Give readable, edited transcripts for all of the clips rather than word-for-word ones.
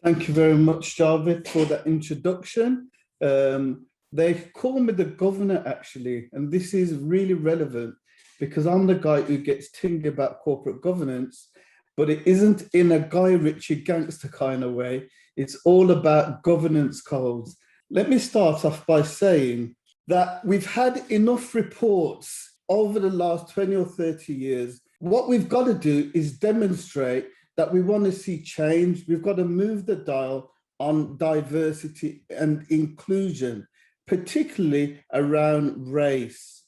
Thank you very much, Jarvid, for that introduction. They call me the governor, actually, and this is really relevant because I'm the guy who gets tinged about corporate governance, but it isn't in a Guy Ritchie gangster kind of way. It's all about governance codes. Let me start off by saying that we've had enough reports over the last 20 or 30 years. What we've got to do is demonstrate that we want to see change. We've got to move the dial on diversity and inclusion, particularly around race.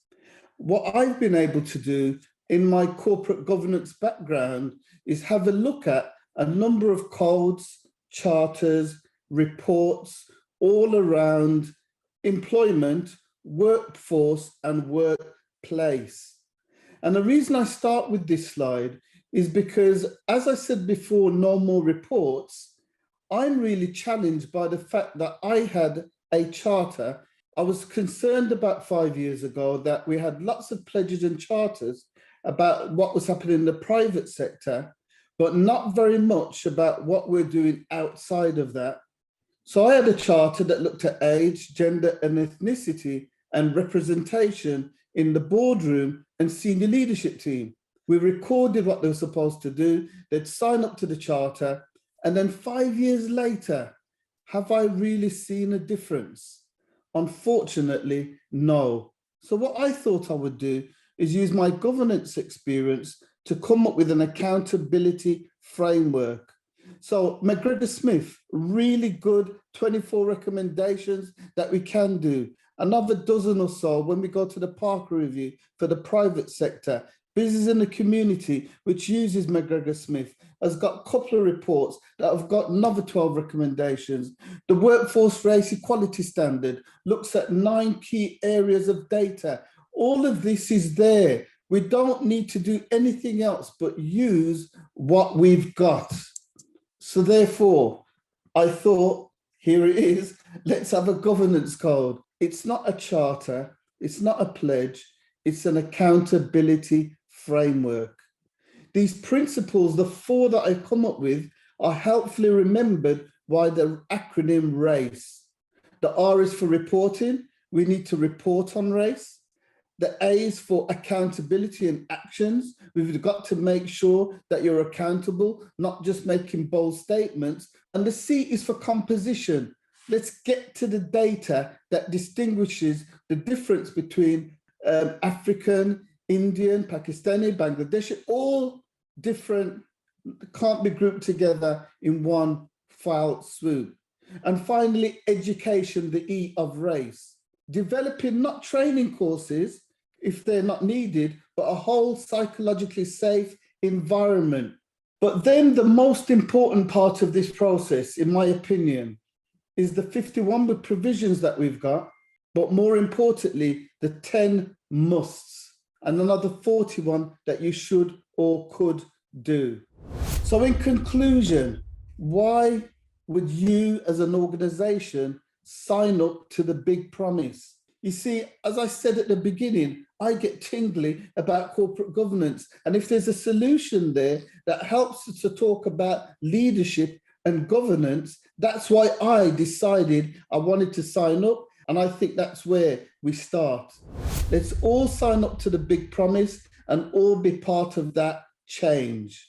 What I've been able to do in my corporate governance background is have a look at a number of codes, charters, reports, all around employment, workforce, and workplace. And the reason I start with this slide is because, as I said before, no more reports, I'm really challenged by the fact that I had a charter. I was concerned about 5 years ago that we had lots of pledges and charters about what was happening in the private sector, but not very much about what we're doing outside of that. So I had a charter that looked at age, gender and ethnicity and representation in the boardroom and senior leadership team. We recorded what they were supposed to do. They'd sign up to the charter. And then 5 years later, have I really seen a difference? Unfortunately, no. So what I thought I would do is use my governance experience to come up with an accountability framework. So McGregor Smith, really good 24 recommendations that we can do. Another dozen or so when we go to the Parker Review for the private sector. Business in the Community, which uses McGregor Smith, has got a couple of reports that have got another 12 recommendations. The Workforce Race Equality Standard looks at 9 key areas of data. All of this is there. We don't need to do anything else but use what we've got. So therefore, I thought, here it is, let's have a governance code. It's not a charter, it's not a pledge, it's an accountability framework. These principles, the 4 that I come up with, are helpfully remembered by the acronym RACE. The R is for reporting. We need to report on race. The A is for accountability and actions. We've got to make sure that you're accountable, not just making bold statements. And the C is for composition. Let's get to the data that distinguishes the difference between African, Indian, Pakistani, Bangladeshi, all different, can't be grouped together in one foul swoop. And finally, education, the E of race. Developing not training courses, if they're not needed, but a whole psychologically safe environment. But then the most important part of this process, in my opinion, is the 51 with provisions that we've got, but more importantly, the 10 musts, and another 41 that you should or could do. So in conclusion, why would you as an organization sign up to the big promise? You see, as I said at the beginning, I get tingly about corporate governance. And if there's a solution there that helps us to talk about leadership and governance, that's why I decided I wanted to sign up. And I think that's where we start. Let's all sign up to the big promise and all be part of that change.